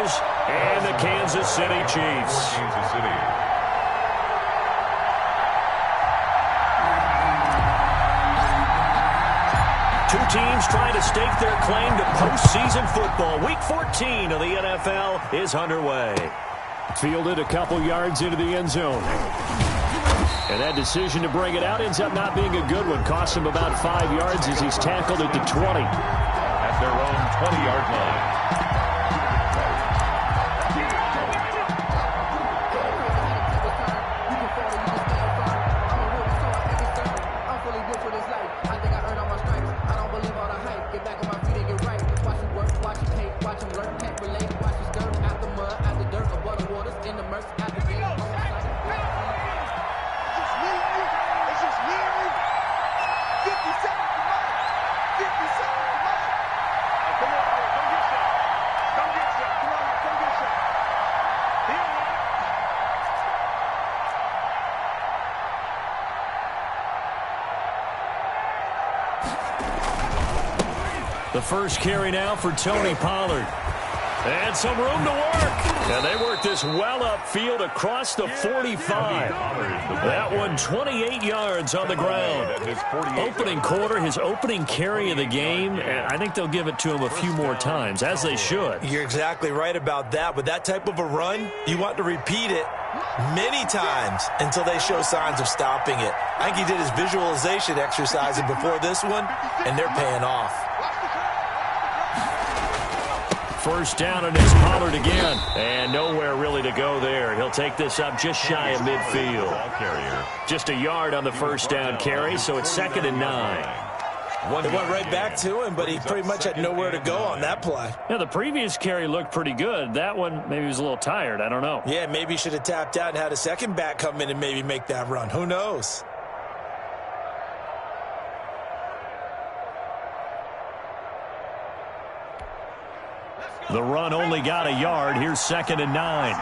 Bengals and the Kansas City Chiefs. Kansas City. Two teams trying to stake their claim to postseason football. Week 14 of the NFL is underway. Fielded a couple yards into the end zone. And that decision to bring it out ends up not being a good one. Costs him about 5 yards as he's tackled at the 20. At their own 20-yard line. The first carry now for Tony Pollard. And some room to work. And they work this well upfield across the 45. That one 28 yards on the ground. Opening quarter, his opening carry of the game. And I think they'll give it to him a few more times, as they should. You're exactly right about that. With that type of a run, you want to repeat it many times until they show signs of stopping it. I think he did his visualization exercises before this one, and they're paying off. First down, and it's Pollard again. And nowhere really to go there. He'll take this up just shy of midfield. Just a yard on the first down carry, so it's 2nd and 9. It went right back to him, but he pretty much had nowhere to go on that play. Yeah, the previous carry looked pretty good. That one, maybe he was a little tired. I don't know. Yeah, maybe he should have tapped out and had a second back come in and maybe make that run. Who knows? The run only got a yard. Here's 2nd and 9.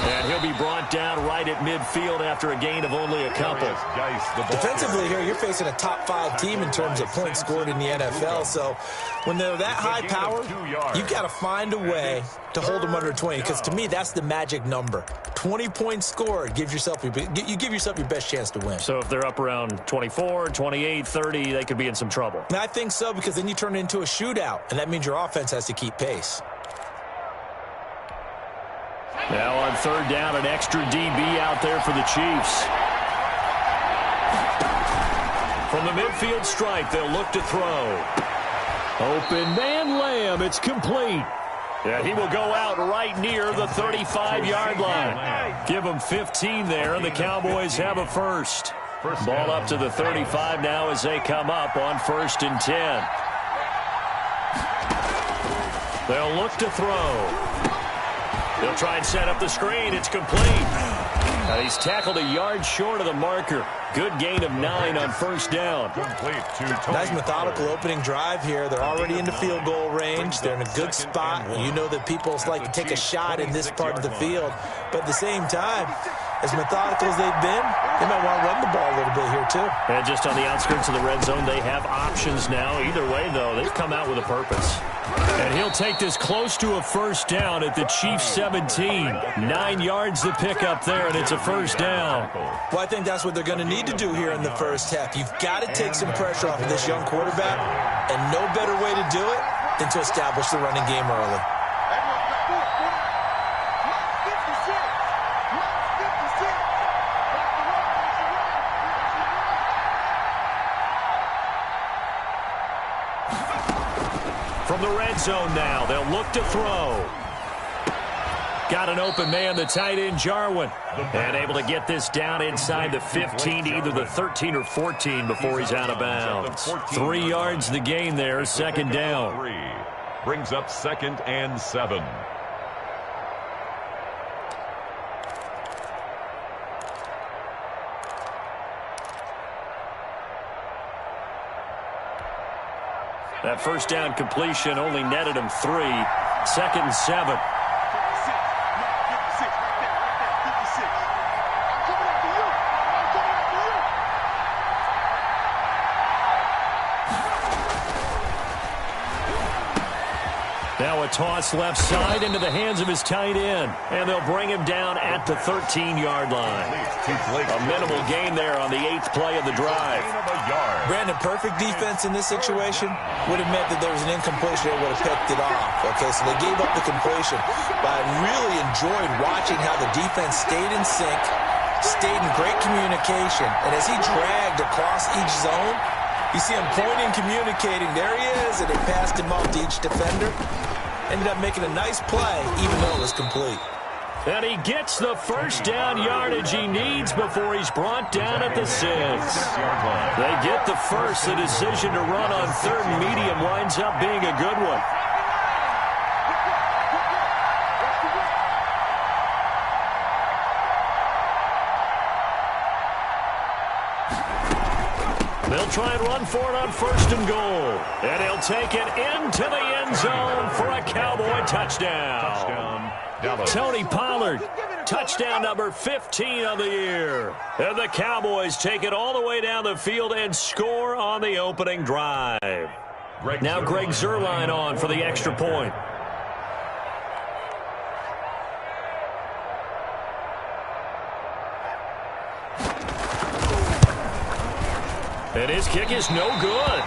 And he'll be brought down right at midfield after a gain of only a couple. Defensively here, you're facing a top 5 team in terms of points scored in the NFL. So when they're that high powered, you've got to find a way to hold them under 20. Because to me, that's the magic number. 20 points scored, you give yourself your best chance to win. So if they're up around 24, 28, 30, they could be in some trouble. And I think so, because then you turn it into a shootout, and that means your offense has to keep pace. Now on 3rd down, an extra DB out there for the Chiefs. From the midfield stripe, they'll look to throw. Open man, Lamb, it's complete. Yeah, he will go out right near the 35-yard line. Give him 15 there, and the Cowboys have a first. Ball up to the 35 now as they come up on 1st and 10. They'll look to throw. They'll try and set up the screen. It's complete. He's tackled a yard short of the marker. Good gain of 9 on 1st down. Nice methodical opening drive here. They're already into field goal range. They're in a good spot. You know that people like to take a shot in this part of the field. But at the same time, as methodical as they've been, they might want to run the ball a little bit here too. And just on the outskirts of the red zone, they have options now. Either way, though, they've come out with a purpose. And he'll take this close to a first down at the Chiefs 17. 9 yards to pick up there, and it's a first down. Well, I think that's what they're going to need to do here in the first half. You've got to take some pressure off of this young quarterback, and no better way to do it than to establish the running game early. From the red zone now, they'll look to throw. Got an open man, the tight end, Jarwin. And able to get this down inside the 15 to either the 13 or 14 before he's out of bounds. 3 yards the gain there, 2nd down. Brings up 2nd and 7. That first down completion only netted him 3. 2nd and 7. Now a toss left side into the hands of his tight end. And they'll bring him down at the 13-yard line. A minimal gain there on the 8th play of the drive. Brandon, perfect defense in this situation would have meant that there was an incompletion. They would have picked it off. Okay, so they gave up the completion. But I really enjoyed watching how the defense stayed in sync, stayed in great communication. And as he dragged across each zone, you see him pointing, communicating. There he is, and they passed him off to each defender. Ended up making a nice play, even though it was complete. And he gets the first down yardage he needs before he's brought down at the 6. They get the first. The decision to run on 3rd and medium winds up being a good one. They'll try and run for it on 1st and goal. And he'll take it into the end zone for a Cowboy touchdown. Tony Pollard, touchdown number 15 of the year. And the Cowboys take it all the way down the field and score on the opening drive. Now Greg Zuerlein on for the extra point. And his kick is no good.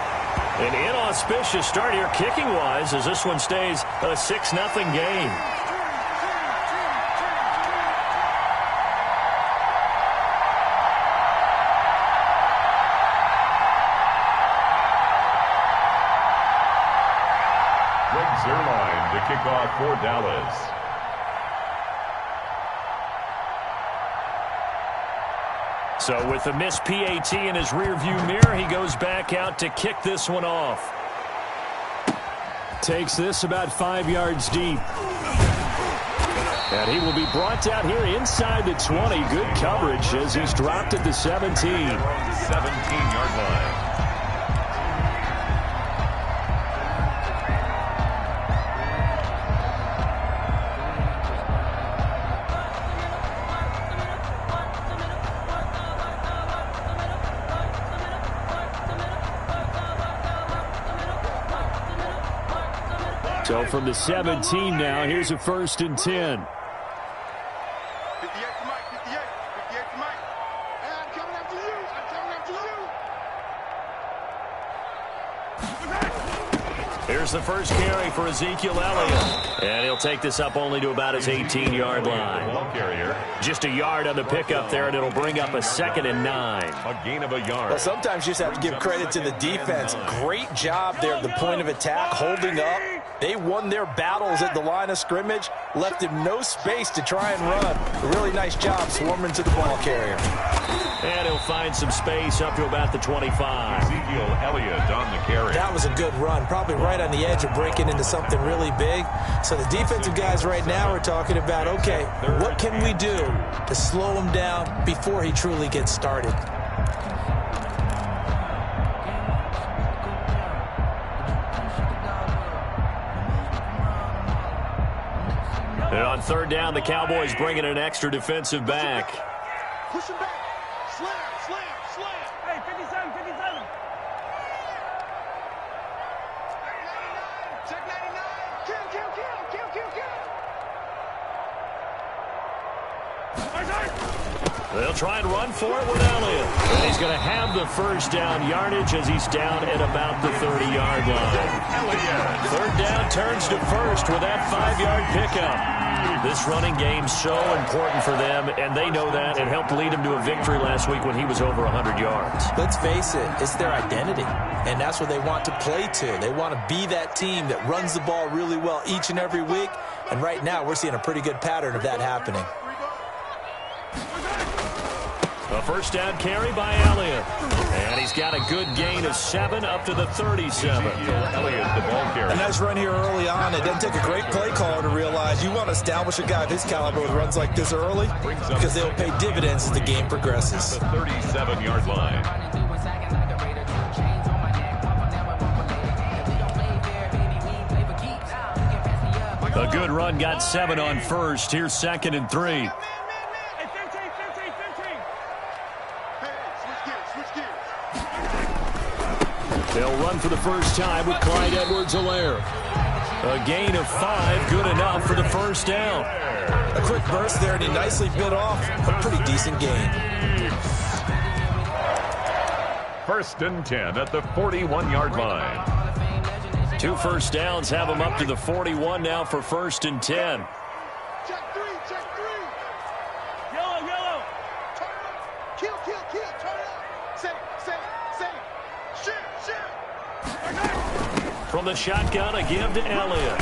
An inauspicious start here kicking-wise as this one stays a 6-0 game. Greg Zuerlein to kick off for Dallas. So with the missed PAT in his rearview mirror, he goes back out to kick this one off. Takes this about 5 yards deep. And he will be brought down here inside the 20. Good coverage as he's dropped at the 17. 17-yard line. So from the 17 now, here's a 1st and 10. 58 to Mike, 58 to Mike. Hey, I'm coming after you. I'm coming after you. Here's the first carry for Ezekiel Elliott. And he'll take this up only to about his 18-yard line. Ball carrier. Just a yard on the pickup there, and it'll bring up a 2nd and 9. A gain of a yard. Well, sometimes you just have to give credit to the defense. Great job there at the point of attack, holding up. They won their battles at the line of scrimmage, left him no space to try and run. A really nice job swarming to the ball carrier. And he'll find some space up to about the 25. Ezekiel Elliott on the carry. That was a good run, probably right on the edge of breaking into something really big. So the defensive guys right now are talking about, okay, what can we do to slow him down before he truly gets started? And on 3rd down, the Cowboys bring in an extra defensive back. Push him back. Slam, slam, slam. Hey, 57, 57. Check 99. Kill, kill, kill, kill, kill, kill. They'll try and run for it with Elliott. And he's going to have the first down yardage as he's down at about the 30-yard line. 3rd down turns to 1st with that 5-yard pickup. This running game's so important for them, and they know that. It helped lead him to a victory last week when he was over 100 yards. Let's face it, it's their identity, and that's what they want to play to. They want to be that team that runs the ball really well each and every week, and right now we're seeing a pretty good pattern of that happening. A first down carry by Elliott. And he's got a good gain of 7 up to the 37. Elliott, the ball carrier. A nice run here early on. It doesn't take a great play caller to realize you want to establish a guy of his caliber with runs like this early because they'll pay dividends as the game progresses. The 37-yard line. A good run, got 7 on 1st. Here's 2nd and 3. They'll run for the first time with Clyde Edwards-Helaire. A gain of 5, good enough for the first down. A quick burst there, and he nicely bit off a pretty decent gain. First and 10 at the 41-yard line. 2 first downs have him up to the 41 now for first and 10. Check 3, check 3. Yellow, yellow. Turn up. Kill, kill, kill. Turn up. Save, shoot. From the shotgun, a give to Elliott.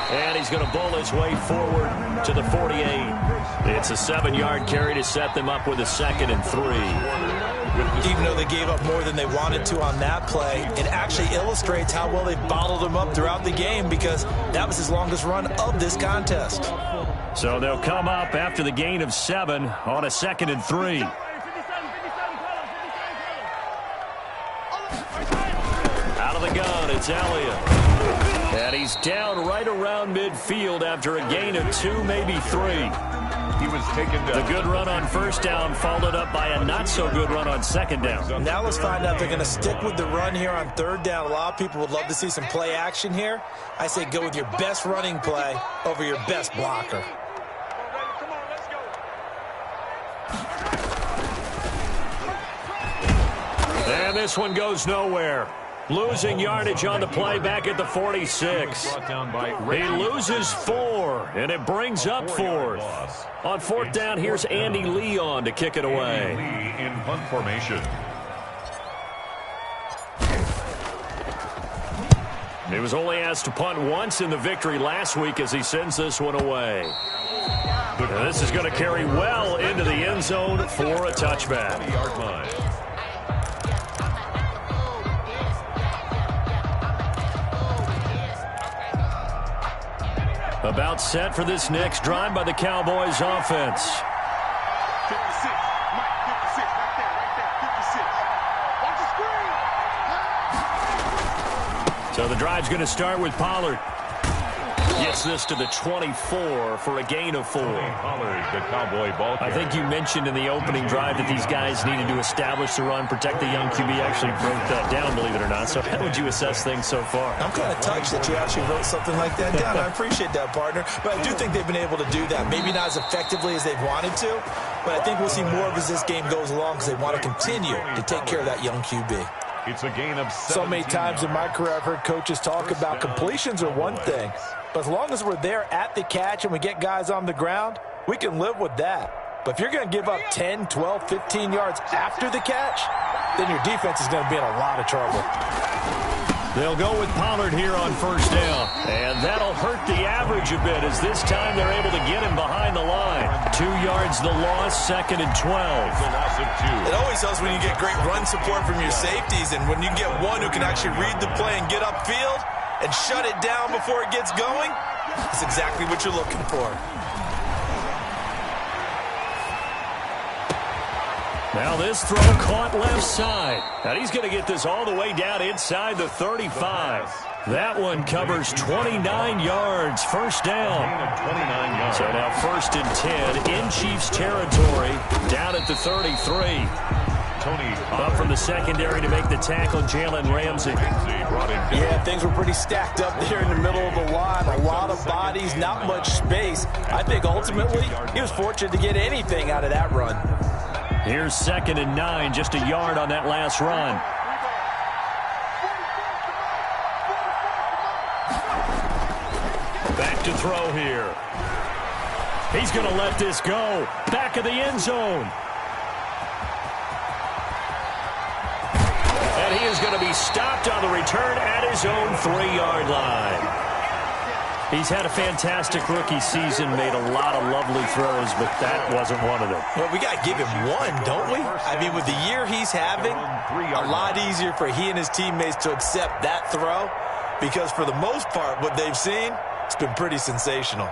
And he's going to bowl his way forward to the 48. It's a 7-yard carry to set them up with a 2nd and 3. Even though they gave up more than they wanted to on that play, it actually illustrates how well they bottled him up throughout the game, because that was his longest run of this contest. So they'll come up after the gain of 7 on a 2nd and 3. Out of the gun, it's Elliott. And he's down right around midfield after a gain of 2, maybe 3. He was taken down. The good run on first down followed up by a not-so-good run on second down. Now let's find out if they're going to stick with the run here on third down. A lot of people would love to see some play action here. I say go with your best running play over your best blocker. Come on, let's go. And this one goes nowhere. Losing yardage on the play back at the 46. He loses 4, and it brings up 4th. On 4th down, here's Andy Lee on to kick it away. Lee in punt formation. He was only asked to punt once in the victory last week as he sends this one away. And this is going to carry well into the end zone for a touchback. 20-yard line. About set for this next drive by the Cowboys offense. 56. Mike, 56. Right there. 56. Watch the screen. So the drive's going to start with Pollard. Gets this to the 24 for a gain of 4. Pollard, the Cowboy ball I carrier. think you mentioned in the opening drive that these guys needed to establish the run, protect the young QB. Actually broke that down, believe it or not. So how would you assess things so far? I'm kind of touched that you actually wrote something like that down. I appreciate that, partner. But I do think they've been able to do that. Maybe not as effectively as they've wanted to, but I think we'll see more of as this game goes along, because they want to continue to take care of that young QB. It's a gain of 17 So many times in my career I've heard coaches talk about completions are one thing, but as long as we're there at the catch and we get guys on the ground, we can live with that. But if you're going to give up 10, 12, 15 yards after the catch, then your defense is going to be in a lot of trouble. They'll go with Pollard here on first down. And that'll hurt the average a bit, as this time they're able to get him behind the line. 2 yards the loss, 2nd and 12. The loss of 2. It always helps when you get great run support from your safeties, and when you get one who can actually read the play and get upfield and shut it down before it gets going, that's exactly what you're looking for. Now this throw caught left side. And he's going to get this all the way down inside the 35. That one covers 29 yards. First down. 29 yards. So now first and 10 in Chiefs territory, down at the 33. Tony Up from the secondary to make the tackle, Jalen Ramsey. brought him down. Yeah, things were pretty stacked up there in the middle of the line. A lot of bodies, not much space. I think ultimately he was fortunate to get anything out of that run. Here's 2nd and 9, just a yard on that last run. Back to throw here. He's going to let this go. Back of the end zone. And he is going to be stopped on the return at his own 3-yard line. He's had a fantastic rookie season, made a lot of lovely throws, but that wasn't one of them. Well, we got to give him one, don't we? I mean, with the year he's having, a lot easier for he and his teammates to accept that throw, because for the most part, what they've seen, it's been pretty sensational.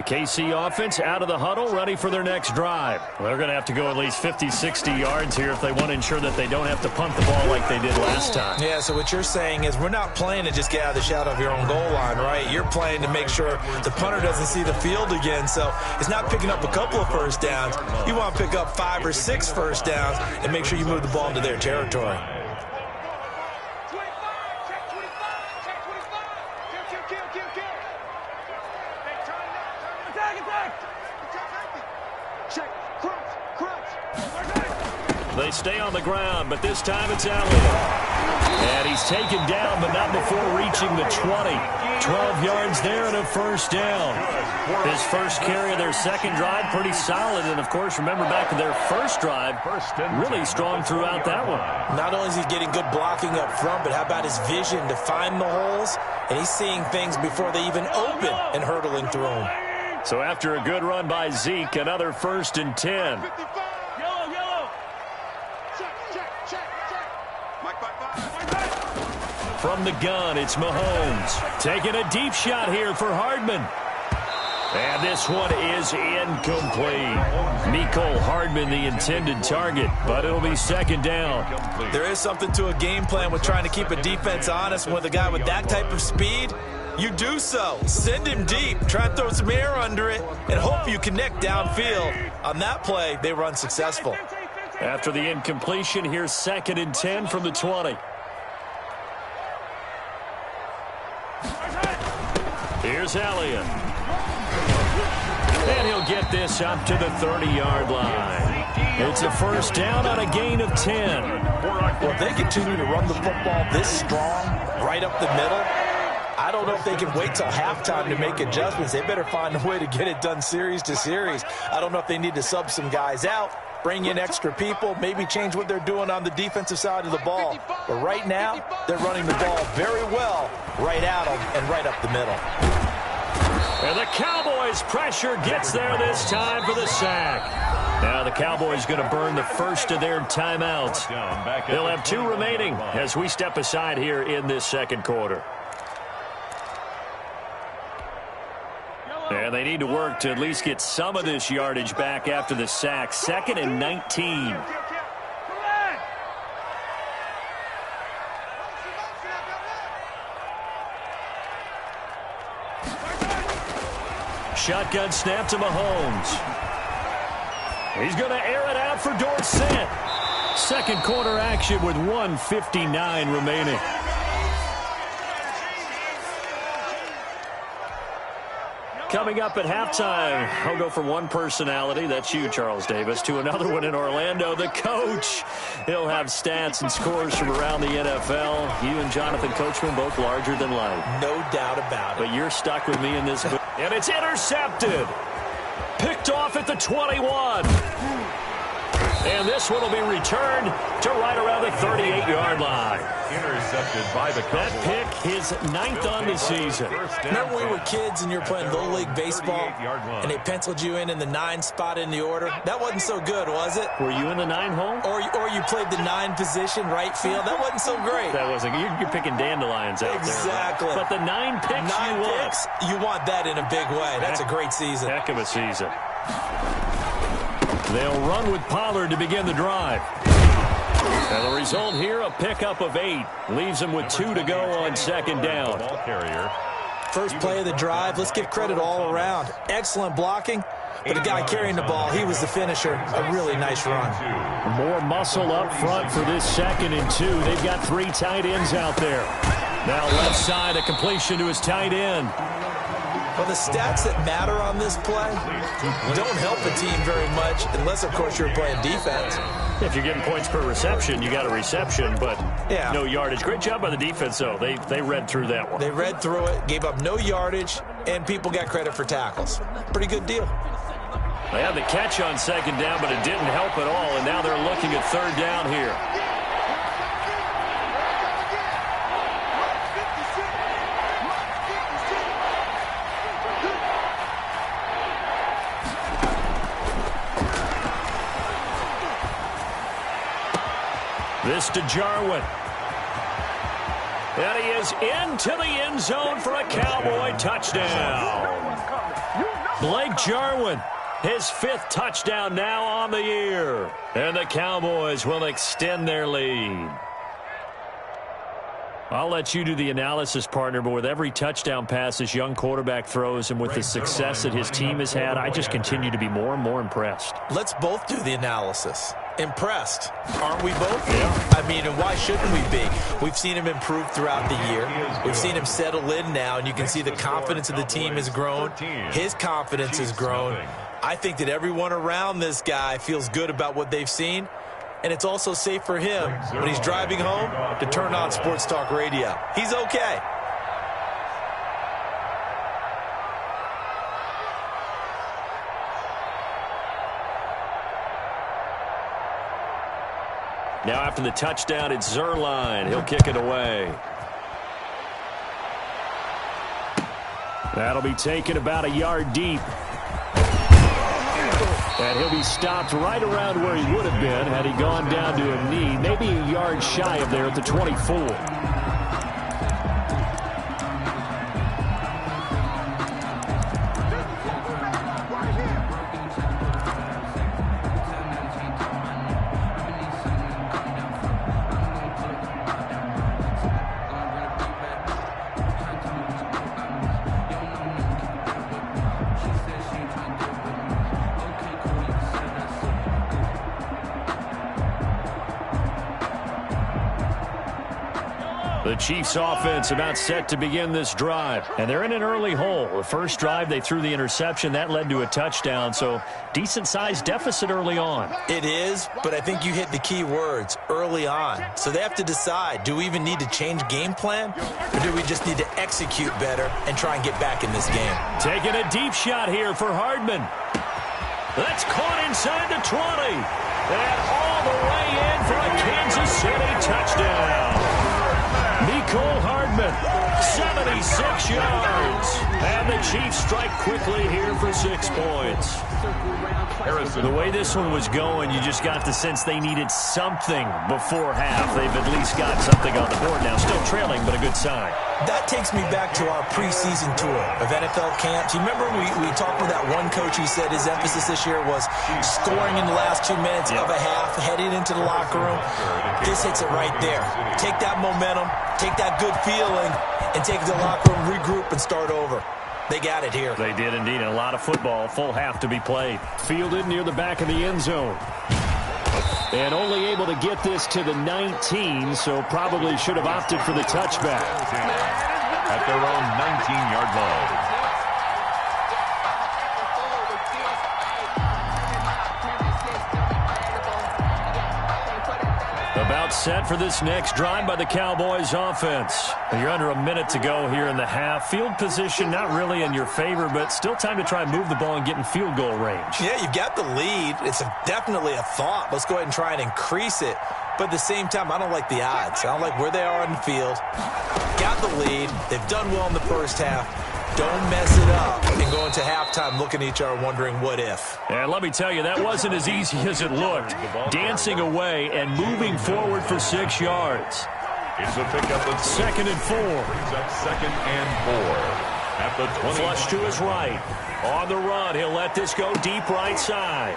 KC offense out of the huddle, ready for their next drive. Well, they're going to have to go at least 50, 60 yards here if they want to ensure that they don't have to punt the ball like they did last time. Yeah, so what you're saying is we're not playing to just get out of the shadow of your own goal line, right? You're playing to make sure the punter doesn't see the field again. So it's not picking up a couple of first downs. You want to pick up 5 or 6 first downs and make sure you move the ball into their territory. They stay on the ground, but this time it's Elliott. And he's taken down, but not before reaching the 20. 12 yards there and a first down. His first carry of their second drive, pretty solid. And, of course, remember back to their first drive, really strong throughout that one. Not only is he getting good blocking up front, but how about his vision to find the holes? And he's seeing things before they even open and hurtling through them. So after a good run by Zeke, another 1st and 10. From the gun, it's Mahomes. Taking a deep shot here for Hardman. And this one is incomplete. Mecole Hardman, the intended target, but it'll be second down. There is something to a game plan with trying to keep a defense honest. With a guy with that type of speed, you do so. Send him deep. Try and throw some air under it and hope you connect downfield. On that play, they run successful. After the incompletion, here's 2nd and 10 from the 20. Here's Elliott. And he'll get this up to the 30-yard line. It's a first down on a gain of 10. Well, if they continue to run the football this strong, right up the middle, I don't know if they can wait till halftime to make adjustments. They better find a way to get it done series to series. I don't know if they need to sub some guys out, bring in extra people, maybe change what they're doing on the defensive side of the ball. But right now, they're running the ball very well right at them and right up the middle. And the Cowboys' pressure gets there this time for the sack. Now the Cowboys going to burn the first of their timeouts. They'll have 2 remaining as we step aside here in this second quarter. And they need to work to at least get some of this yardage back after the sack. 2nd and 19. Shotgun snap to Mahomes. He's going to air it out for Dorsett. Second quarter action with 1:59 remaining. Coming up at halftime, I'll go from one personality, that's you, Charles Davis, to another one in Orlando, the coach. He'll have stats and scores from around the NFL. You and Jonathan Coachman, both larger than life. No doubt about it. But you're stuck with me in this. And it's intercepted. Picked off at the 21. And this one will be returned to right around the 38-yard line. Intercepted by the That pick, his 9th on the season. Remember we were kids and you were playing Little League Baseball and they penciled you in the 9 spot in the order? That wasn't so good, was it? Were you in the 9 hole? Or you played the 9 position, right field? That wasn't so great. That wasn't. You're picking dandelions out exactly. there. Right? But the 9 picks 9 picks, you want that in a big way. That's a great season. Heck of a season. They'll run with Pollard to begin the drive. And the result here, a pickup of 8. Leaves them with 2 to go on second down. First play of the drive, let's give credit all around. Excellent blocking, but the guy carrying the ball, he was the finisher. A really nice run. More muscle up front for this 2nd and 2. They've got 3 tight ends out there. Now left side, a completion to his tight end. Well, the stats that matter on this play don't help a team very much unless, of course, you're playing defense. If you're getting points per reception, you got a reception, but no yardage. Great job by the defense, though. They read through that one. They read through it, gave up no yardage, and people got credit for tackles. Pretty good deal. They had the catch on second down, but it didn't help at all, and now they're looking at third down here. This to Jarwin. And he is into the end zone for a Cowboy touchdown. Blake Jarwin, his 5th touchdown now on the year. And the Cowboys will extend their lead. I'll let you do the analysis, partner, but with every touchdown pass this young quarterback throws and with the success that his team has had, I just continue to be more and more impressed. Let's both do the analysis. Impressed, aren't we both? Yeah. I mean, and why shouldn't we be? We've seen him improve throughout the year. We've seen him settle in now, and you can see the confidence of the team has grown. His confidence has grown. I think that everyone around this guy feels good about what they've seen. And it's also safe for him when he's driving home to turn on Sports Talk Radio. He's okay. Now after the touchdown, it's Zerline. He'll kick it away. That'll be taken about a yard deep. And he'll be stopped right around where he would have been had he gone down to a knee, maybe a yard shy of there at the 24. The Chiefs offense about set to begin this drive, and they're in an early hole. The first drive, they threw the interception. That led to a touchdown, so decent-sized deficit early on. It is, but I think you hit the key words, early on. So they have to decide, do we even need to change game plan, or do we just need to execute better and try and get back in this game? Taking a deep shot here for Hardman. That's caught inside the 20. And all the way in for a Kansas City touchdown. Nicole Hardman, 76 yards. And the Chiefs strike quickly here for 6 points. The way this one was going, you just got the sense they needed something before half. They've at least got something on the board now. Still trailing, but a good sign. That takes me back to our preseason tour of NFL camps. You remember we talked with that one coach who said his emphasis this year was scoring in the last 2 minutes of a half, heading into the locker room. This hits it right there. Take that momentum, take that good feeling, and take it to the locker room, regroup, and start over. They got it here. They did indeed. A lot of football, full half to be played. Fielded near the back of the end zone. And only able to get this to the 19, so probably should have opted for the touchback. At their own 19-yard line. About set for this next drive by the Cowboys offense. You're under a minute to go here in the half. Field position not really in your favor, but still time to try and move the ball and get in field goal range. Yeah, you've got the lead. It's definitely a thought. Let's go ahead and try and increase it. But at the same time, I don't like the odds. I don't like where they are on the field. Got the lead. They've done well in the first half. Don't mess it up and go into halftime looking at each other wondering what if. And let me tell you, that wasn't as easy as it looked. Dancing away and moving forward for 6 yards. It's a pickup of 2nd and 4. Brings up 2nd and 4. At the 20. Flush to his right. On the run, he'll let this go deep right side.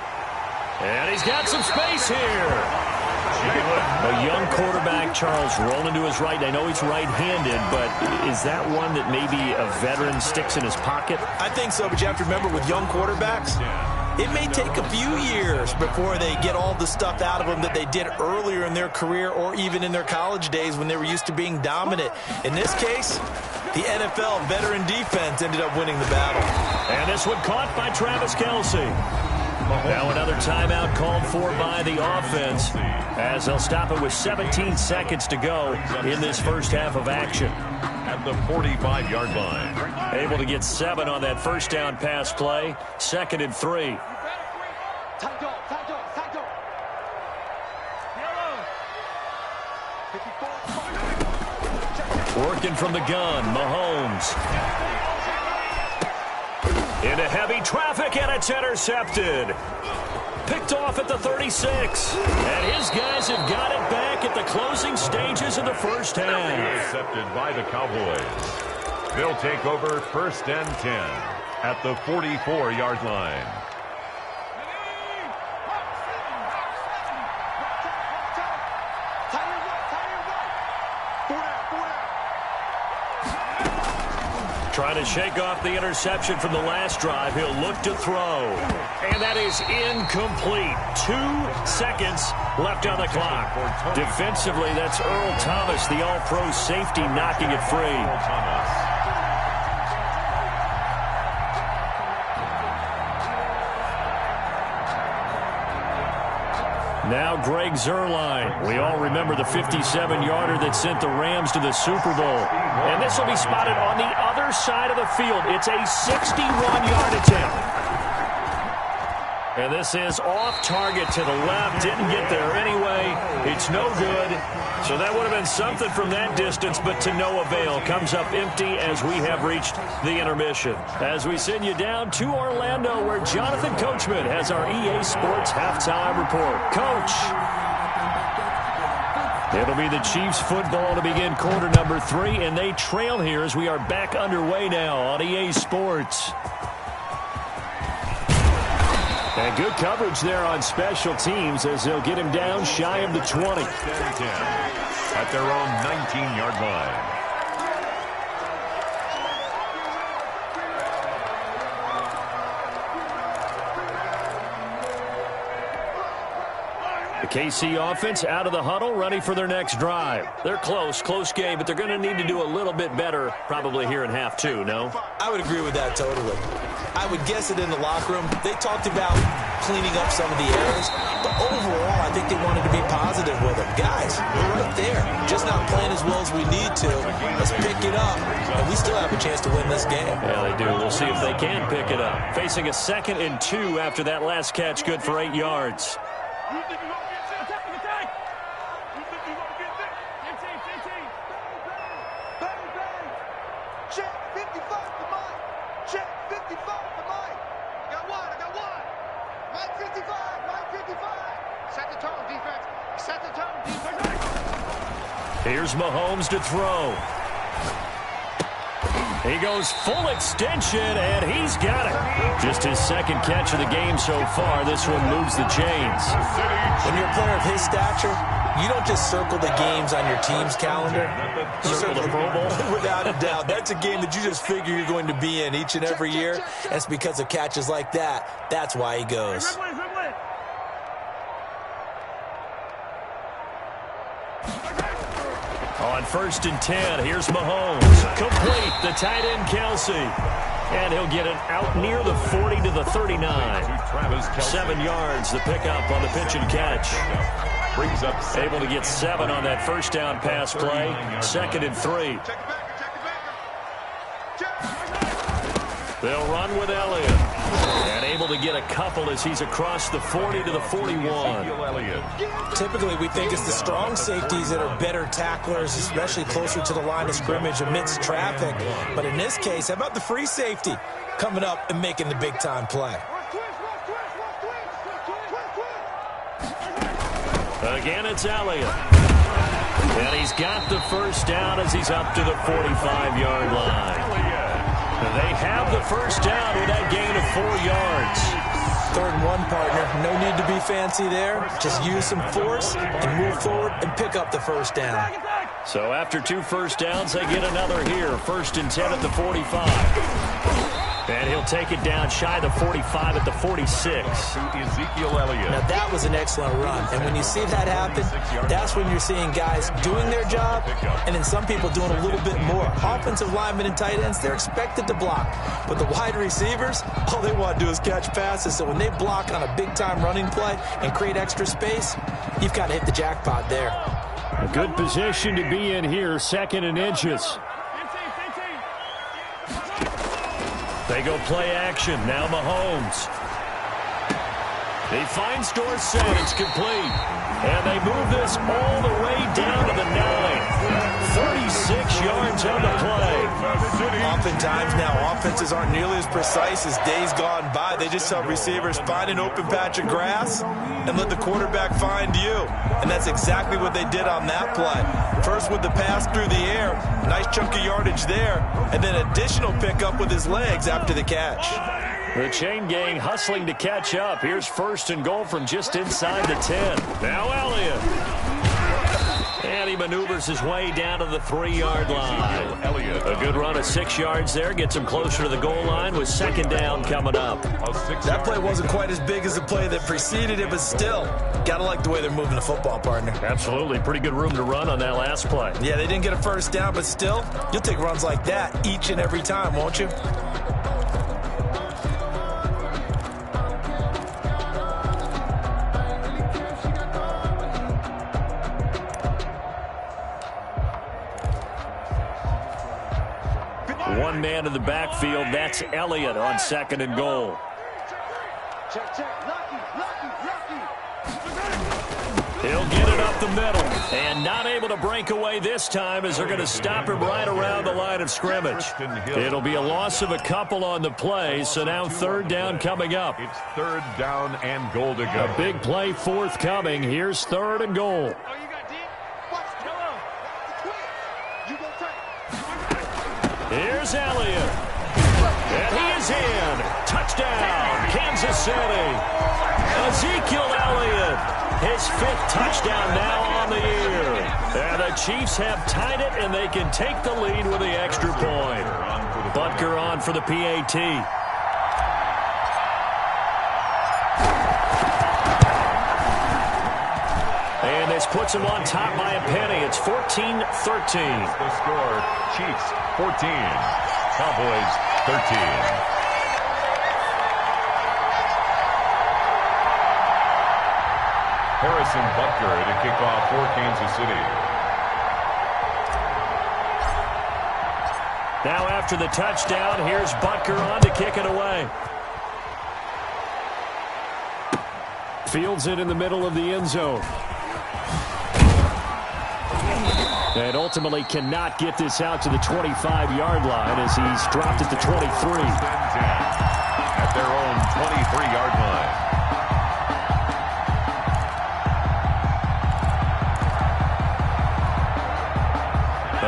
And he's got some space here. A young quarterback, Charles, rolling to his right. I know he's right-handed, but is that one that maybe a veteran sticks in his pocket? I think so, but you have to remember with young quarterbacks, it may take a few years before they get all the stuff out of them that they did earlier in their career or even in their college days when they were used to being dominant. In this case, the NFL veteran defense ended up winning the battle. And this one caught by Travis Kelce. Now another timeout called for by the offense as they'll stop it with 17 seconds to go in this first half of action. At the 45-yard line. Able to get 7 on that first down pass play. 2nd and 3. Working from the gun, Mahomes. Into heavy traffic, and it's intercepted. Picked off at the 36. And his guys have got it back at the closing stages of the first half. Intercepted by the Cowboys. They'll take over 1st and 10. at the 44-yard line. Trying to shake off the interception from the last drive. He'll look to throw. And that is incomplete. 2 seconds left on the clock. Defensively, that's Earl Thomas, the all-pro safety, knocking it free. Now Greg Zuerlein. We all remember the 57-yarder that sent the Rams to the Super Bowl. And this will be spotted on the other side of the field. It's a 61-yard attempt. And this is off target to the left. Didn't get there anyway. It's no good. So that would have been something from that distance, but to no avail. Comes up empty as we have reached the intermission. As we send you down to Orlando, where Jonathan Coachman has our EA Sports halftime report. Coach. It'll be the Chiefs football to begin quarter number 3, and they trail here as we are back underway now on EA Sports. And good coverage there on special teams as they'll get him down shy of the 20. At their own 19-yard line. The KC offense out of the huddle, ready for their next drive. They're close game, but they're going to need to do a little bit better probably here in half 2, no? I would agree with that totally. I would guess it in the locker room. They talked about cleaning up some of the errors, but overall, I think they wanted to be positive with them. Guys, we're right there. Just not playing as well as we need to. Let's pick it up, and we still have a chance to win this game. Yeah, they do. We'll see if they can pick it up. Facing a 2nd and 2 after that last catch, good for 8 yards. You think you're going to get attack? You think you're going to get this? 15. Bang, bang. Check 55 to Mike. Check 55 to Mike. I got one. Mike 55. Set the tone, defense. Set the tone, defense. Here's Mahomes to throw. He goes full extension, and he's got it. Just his 2nd catch of the game so far. This one moves the chains. When you're a player of his stature, you don't just circle the games on your team's calendar. You Circle the Pro Bowl? Without a doubt. That's a game that you just figure you're going to be in each and every year. And it's because of catches like that. That's why he goes. On 1st and 10, here's Mahomes. Complete, the tight end Kelsey. And he'll get it out near the 40 to the 39. 7 yards, the pickup on the pitch and catch. Brings up Able to get 7 on that 1st down pass play. 2nd and 3. They'll run with Elliott. And able to get a couple as he's across the 40 to the 41. Typically, we think it's the strong safeties that are better tacklers, especially closer to the line of scrimmage amidst traffic. But in this case, how about the free safety coming up and making the big-time play? Again, it's Elliott. And he's got the 1st down as he's up to the 45-yard line. They have the 1st down with that gain of 4 yards. 3rd and 1, partner. No need to be fancy there. Just use some force and move forward and pick up the 1st down. So after 2 1st downs, they get another here. 1st and 10 at the 45. And he'll take it down shy the 45 at the 46. Ezekiel Elliott. Now, that was an excellent run. And when you see that happen, that's when you're seeing guys doing their job and then some people doing a little bit more. Offensive linemen and tight ends, they're expected to block. But the wide receivers, all they want to do is catch passes. So when they block on a big-time running play and create extra space, you've got to hit the jackpot there. A good position to be in here, 2nd and inches. They go play action. Now Mahomes. He finds Dorsett. It's complete. And they move this all the way down to the 9. 36 yards on the play. Often oftentimes now offenses aren't nearly as precise as days gone by. They just tell receivers, find an open patch of grass and let the quarterback find you. And that's exactly what they did on that play. First with the pass through the air, nice chunk of yardage there, and then additional pickup with his legs after the catch. The chain gang hustling to catch up. Here's 1st and goal from just inside the 10. Now Elliott. And he maneuvers his way down to the 3-yard line. A good run of 6 yards there. Gets him closer to the goal line with 2nd down coming up. That play wasn't quite as big as the play that preceded it, but still, got to like the way they're moving the football, partner. Absolutely. Pretty good room to run on that last play. Yeah, they didn't get a 1st down, but still, you'll take runs like that each and every time, won't you? One man in the backfield. That's Elliott on 2nd and goal. Check, check. Lucky. He'll get it up the middle. And not able to break away this time as they're going to stop him right around the line of scrimmage. It'll be a loss of a couple on the play, so now 3rd down coming up. It's 3rd down and goal to go. A big play forthcoming. Here's 3rd and goal. Here's Elliott. And he is in. Touchdown, Kansas City. Ezekiel Elliott, his 5th touchdown now on the year. And the Chiefs have tied it, and they can take the lead with the extra point. Butker on for the PAT. And this puts him on top by a penny. It's 14-13. The score, Chiefs 14, Cowboys 13. Harrison Butker to kick off for Kansas City. Now after the touchdown, here's Butker on to kick it away. Fields it in the middle of the end zone. And ultimately cannot get this out to the 25-yard line as he's dropped at the 23. At their own 23-yard line.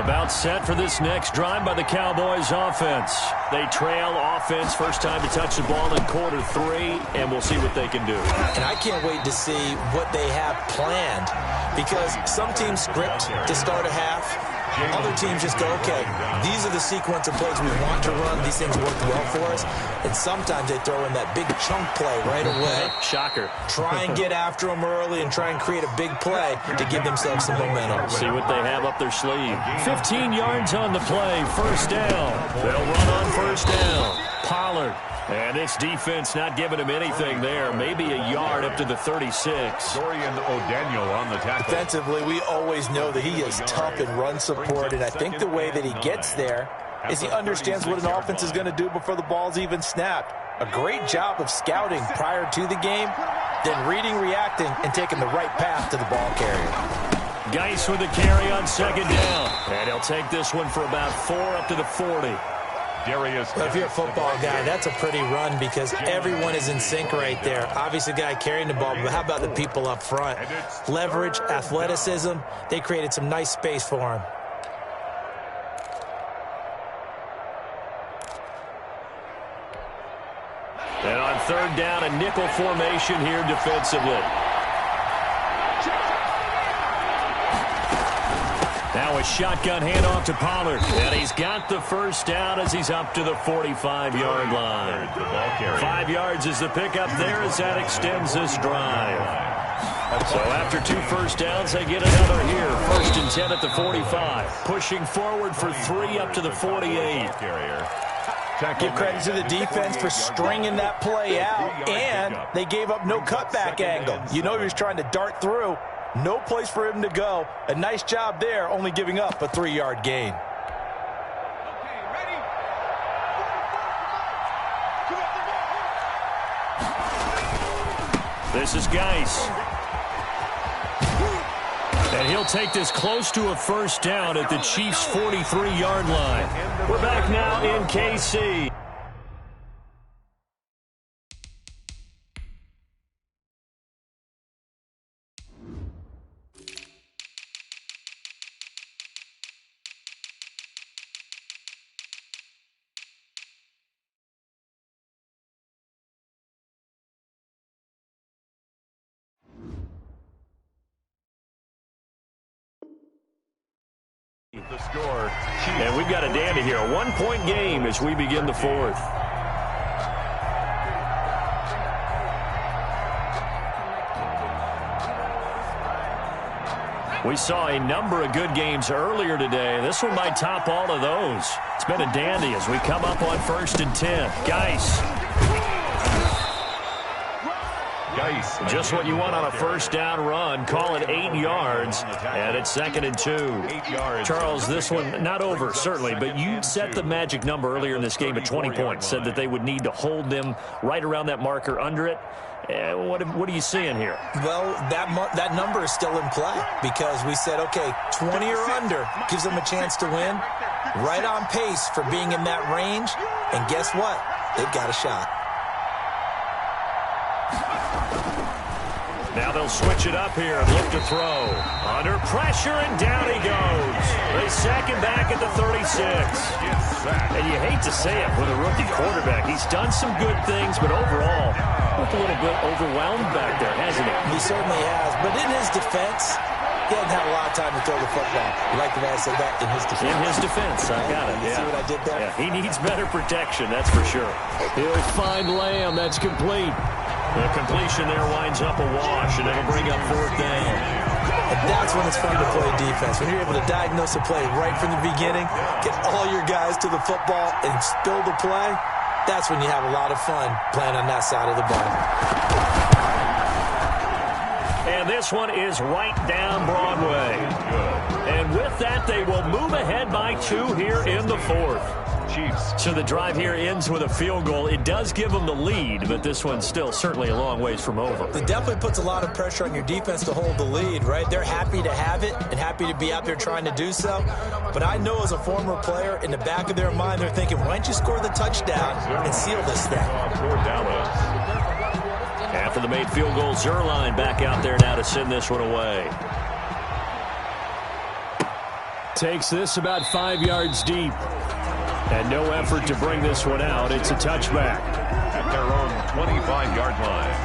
About set for this next drive by the Cowboys offense. They trail offense, first time to touch the ball in quarter 3, and we'll see what they can do. And I can't wait to see what they have planned, because some teams script to start a half. Other teams just go, okay, these are the sequence of plays we want to run. These things worked well for us. And sometimes they throw in that big chunk play right away. Shocker. Try and get after them early and try and create a big play to give themselves some momentum. See what they have up their sleeve. 15 yards on the play, 1st down. They'll run on 1st down. Pollard. And this defense not giving him anything there. Maybe a yard up to the 36. Dorian O'Daniel on the tackle. Defensively, we always know that he is tough in run support, and I think the way that he gets there is he understands what an offense is going to do before the ball's even snapped. A great job of scouting prior to the game, then reading, reacting, and taking the right path to the ball carrier. Geis with the carry on 2nd down. And he'll take this one for about 4 up to the 40. Well, if you're a football guy, that's a pretty run because everyone is in sync right there. Obviously, the guy carrying the ball, but how about the people up front? Leverage, athleticism, they created some nice space for him. And on 3rd down, a nickel formation here defensively. Now a shotgun handoff to Pollard. And he's got the 1st down as he's up to the 45-yard line. 5 yards is the pickup there as that extends this drive. So after 2 1st downs, they get another here. 1st and 10 at the 45. Pushing forward for 3 up to the 48. Give credit to the defense for stringing that play out, and they gave up no cutback angle. You know he was trying to dart through. No place for him to go. A nice job there, only giving up a 3-yard gain. This is Geis. And he'll take this close to a first down at the Chiefs' 43-yard line. We're back now in KC. The score. And we've got a dandy here. A one-point game as we begin the fourth. We saw a number of good games earlier today. This one might top all of those. It's been a dandy as we come up on 1st and 10. Geis. Just what you want on a first down run. Call it 8 yards, and it's 2nd and 2. Charles, this one not over, certainly, but you set the magic number earlier in this game at 20 points, said that they would need to hold them right around that marker under it. What are you seeing here? Well, that number is still in play because we said, okay, 20 or under gives them a chance to win. Right on pace for being in that range, and guess what? They've got a shot. Now they'll switch it up here and look to throw. Under pressure, and down he goes. They sack him back at the 36. And you hate to say it with a rookie quarterback. He's done some good things, but overall, looked a little bit overwhelmed back there, hasn't he? He certainly has. But in his defense, he hasn't had a lot of time to throw the football. You like the way I said that? In his defense. In his defense, I got it. You see what I did there? Yeah, he needs better protection, that's for sure. He'll find Lamb. That's complete. The completion there winds up a wash, and it'll bring up 4th down. And that's when it's fun to play defense. When you're able to diagnose a play right from the beginning, get all your guys to the football, and spill the play, that's when you have a lot of fun playing on that side of the ball. And this one is right down Broadway. And with that, they will move ahead by 2 here in the 4th. So the drive here ends with a field goal. It does give them the lead, but this one's still certainly a long ways from over. It definitely puts a lot of pressure on your defense to hold the lead, right? They're happy to have it and happy to be out there trying to do so. But I know as a former player, in the back of their mind, they're thinking, why don't you score the touchdown and seal this thing? After the made field goal, Zerline back out there now to send this one away. Takes this about 5 yards deep. And no effort to bring this one out. It's a touchback. At their own 25-yard line.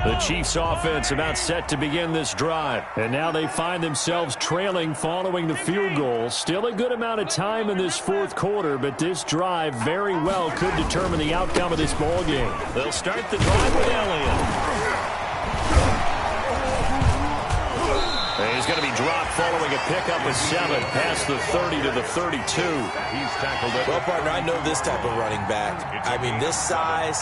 The Chiefs offense about set to begin this drive. And now they find themselves trailing following the field goal. Still a good amount of time in this 4th quarter, but this drive very well could determine the outcome of this ball game. They'll start the drive with Elliott. And he's going to be dropped following a pickup of 7 past the 30 to the 32. He's tackled it. Well, partner, I know this type of running back. I mean, this size,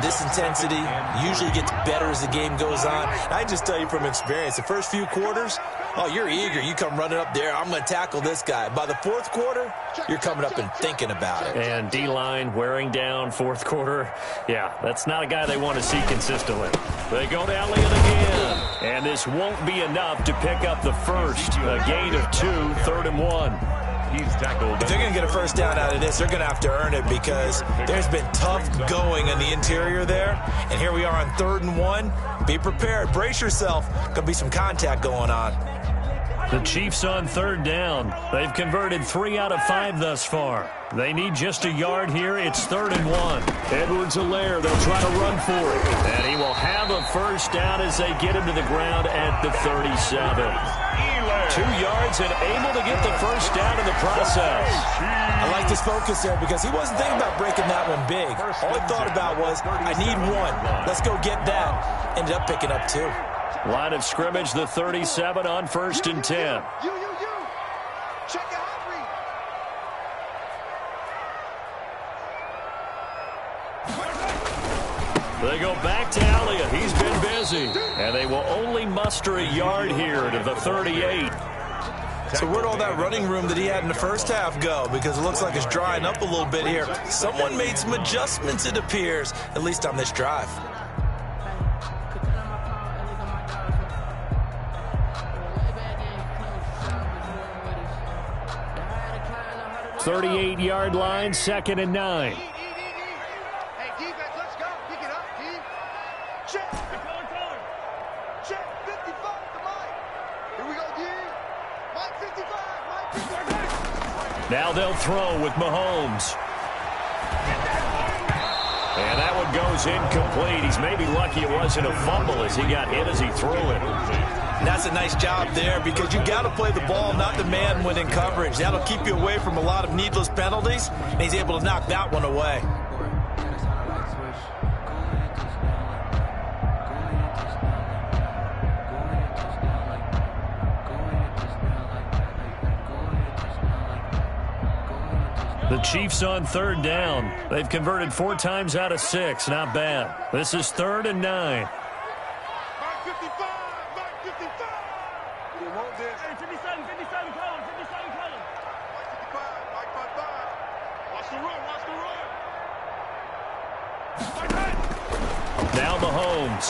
this intensity usually gets better as the game goes on. I just tell you from experience, the first few quarters, oh, you're eager. You come running up there, I'm going to tackle this guy. By the 4th quarter, you're coming up and thinking about it. And D-line wearing down 4th quarter. Yeah, that's not a guy they want to see consistently. They go to Elliott again. And this won't be enough to pick up the first. A gain of 2, 3rd and 1. He's tackled. If they're going to get a first down out of this, they're going to have to earn it because there's been tough going in the interior there. And here we are on 3rd and 1. Be prepared. Brace yourself. Going to be some contact going on. The Chiefs on 3rd down. They've converted 3 out of 5 thus far. They need just a yard here. It's 3rd and 1. Edwards-Helaire, they'll try to run for it. And he will have a first down as they get him to the ground at the 37. 2 yards and able to get the first down in the process. I like this focus there because he wasn't thinking about breaking that one big. All he thought about was, I need 1. Let's go get that. Ended up picking up 2. Line of scrimmage, the 37 on 1st and 10. You. Check your hot read. They go back to Elliott. He's been busy. And they will only muster a yard here to the 38. So where'd all that running room that he had in the first half go? Because it looks like it's drying up a little bit here. Someone made some adjustments, it appears, at least on this drive. 38-yard line, 2nd and 9. Hey, defense, let's go. Pick it up, D. Check. Check. 55 to Mike. Here we go, D. Mike 55. Mike 55. Now they'll throw with Mahomes. And that one goes incomplete. He's maybe lucky it wasn't a fumble as he got hit as he threw it. That's a nice job there because you got to play the ball, not the man when in coverage. That'll keep you away from a lot of needless penalties, and he's able to knock that one away. The Chiefs on 3rd down. They've converted 4 times out of 6. Not bad. This is 3rd and 9. Mike 55. Mike 55. We want this. Hey, 57 color. 57 color. Mike 55. Mike 55. Watch the run. Watch the run. Now Mahomes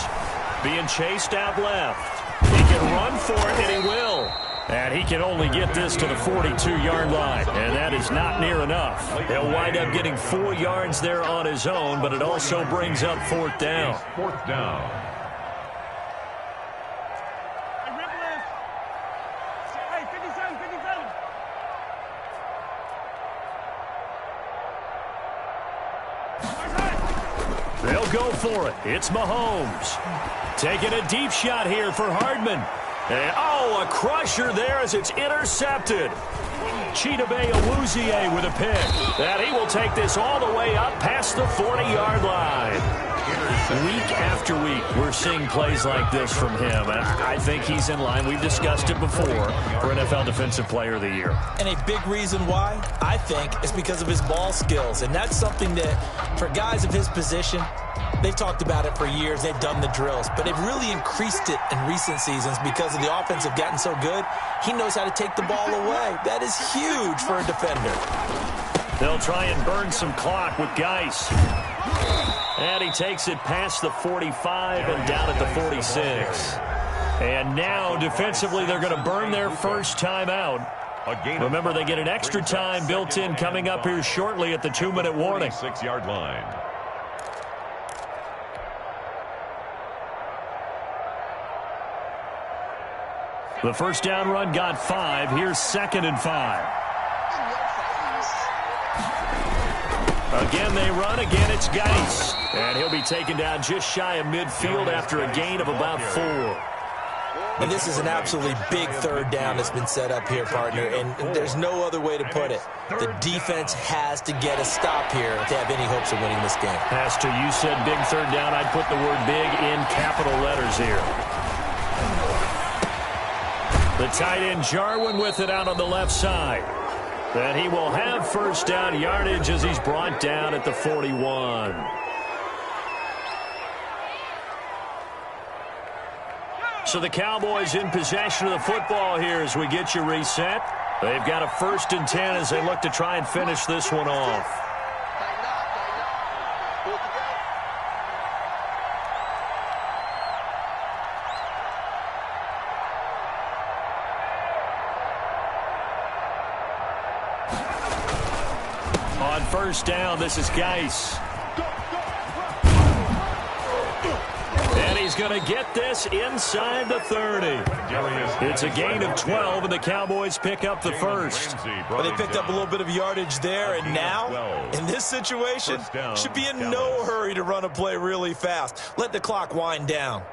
being chased out left. He can run for it, and he will. And he can only get this to the 42-yard line, and that is not near enough. He'll wind up getting 4 yards there on his own, but it also brings up 4th down. 4th down. Hey, 57. They'll go for it. It's Mahomes. Taking a deep shot here for Hardman. And, a crusher there as it's intercepted. Chidobe Awuzie with a pick. And he will take this all the way up past the 40-yard line. Week after week, we're seeing plays like this from him. And I think he's in line. We've discussed it before for NFL Defensive Player of the Year. And a big reason why, I think, is because of his ball skills. And that's something that, for guys of his position, they've talked about it for years. They've done the drills. But they've really increased it in recent seasons because of the offense have gotten so good. He knows how to take the ball away. That is huge for a defender. They'll try and burn some clock with Geis. And he takes it past the 45 and down at the 46. And now, defensively, they're going to burn their first time out. Remember, they get an extra time built in coming up here shortly at the 2-minute warning. 6-yard line. The first down run got 5. Here's 2nd and 5. Again, they run. Again, it's Geis. And he'll be taken down just shy of midfield after a gain of about 4. And this is an absolutely big 3rd down that's been set up here, partner, and there's no other way to put it. The defense has to get a stop here to have any hopes of winning this game. Has to. You said big 3rd down. I'd put the word big in capital letters here. The tight end Jarwin with it out on the left side. Then he will have first down yardage as he's brought down at the 41. So the Cowboys in possession of the football here as we get you reset. They've got a 1st and 10 as they look to try and finish this one off. On first down, this is Geis. And he's going to get this inside the 30. It's a gain of 12, and the Cowboys pick up the first. Well, they picked up a little bit of yardage there, and now, in this situation, should be in no hurry to run a play really fast. Let the clock wind down.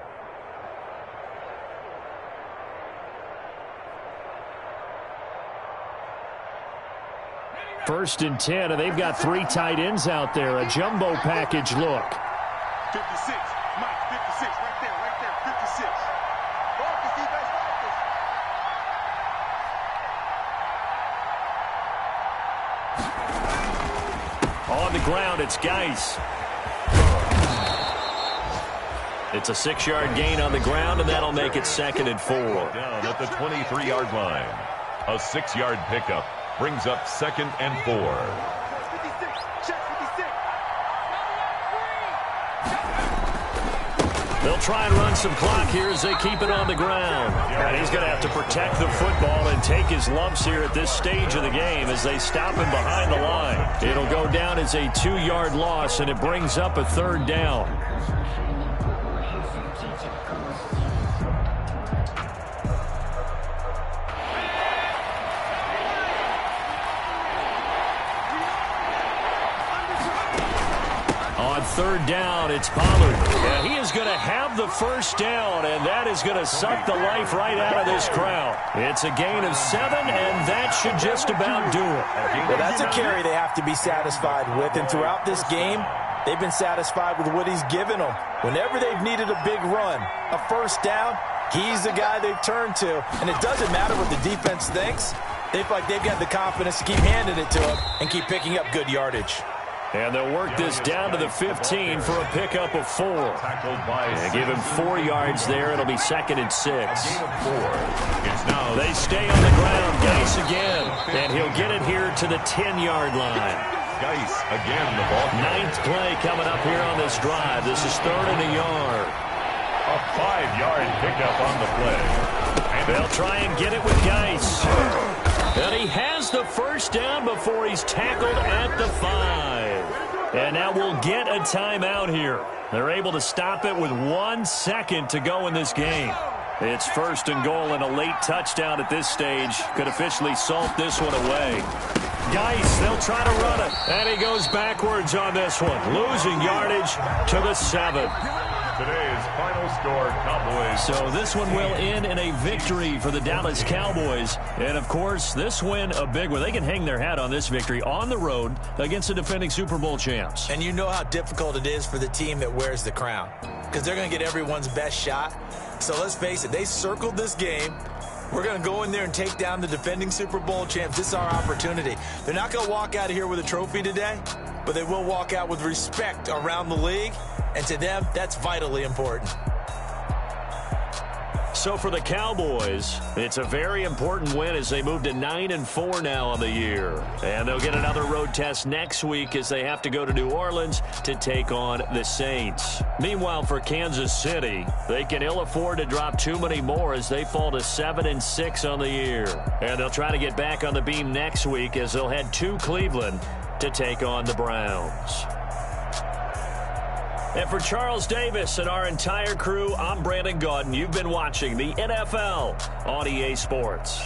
First and 10, and they've got 3 tight ends out there. A jumbo package look. 56. Mike, 56. Right there. 56. Focus, defense, focus. On the ground, it's Geis. It's a 6-yard gain on the ground, and that'll make it 2nd and 4. Down at the 23-yard line. A 6-yard pickup brings up 2nd and 4. They'll try and run some clock here as they keep it on the ground. And he's going to have to protect the football and take his lumps here at this stage of the game as they stop him behind the line. It'll go down as a 2-yard loss, and it brings up a 3rd down. On 3rd down, it's Pollard. And he is going to have the 1st down, and that is going to suck the life right out of this crowd. It's a gain of 7, and that should just about do it. Well, that's a carry they have to be satisfied with, and throughout this game, they've been satisfied with what he's given them. Whenever they've needed a big run, a 1st down, he's the guy they've turned to, and it doesn't matter what the defense thinks. They feel like they've got the confidence to keep handing it to him and keep picking up good yardage. And they'll work this down to the 15 for a pickup of 4. And give him 4 yards there. It'll be 2nd and 6. They stay on the ground. Geis again. And he'll get it here to the 10-yard line. Geis again, the ball. 9th play coming up here on this drive. This is 3rd and a yard. A 5-yard pickup on the play. And they'll try and get it with Geis. And he has the 1st down before he's tackled at the 5. And now we'll get a timeout here. They're able to stop it with 1 second to go in this game. It's 1st and goal, and a late touchdown at this stage could officially salt this one away. Geis, they'll try to run it. And he goes backwards on this one, losing yardage to the 7. Today's final score, Cowboys. So this one will end in a victory for the Dallas Cowboys. And, of course, this win, a big one. They can hang their hat on this victory on the road against the defending Super Bowl champs. And you know how difficult it is for the team that wears the crown, because they're going to get everyone's best shot. So let's face it, they circled this game. We're going to go in there and take down the defending Super Bowl champs. This is our opportunity. They're not going to walk out of here with a trophy today, but they will walk out with respect around the league. And to them, that's vitally important. So for the Cowboys, it's a very important win as they move to 9-4 now on the year. And they'll get another road test next week as they have to go to New Orleans to take on the Saints. Meanwhile, for Kansas City, they can ill afford to drop too many more as they fall to 7-6 on the year. And they'll try to get back on the beam next week as they'll head to Cleveland to take on the Browns. And for Charles Davis and our entire crew, I'm Brandon Gaudin. You've been watching the NFL on EA Sports.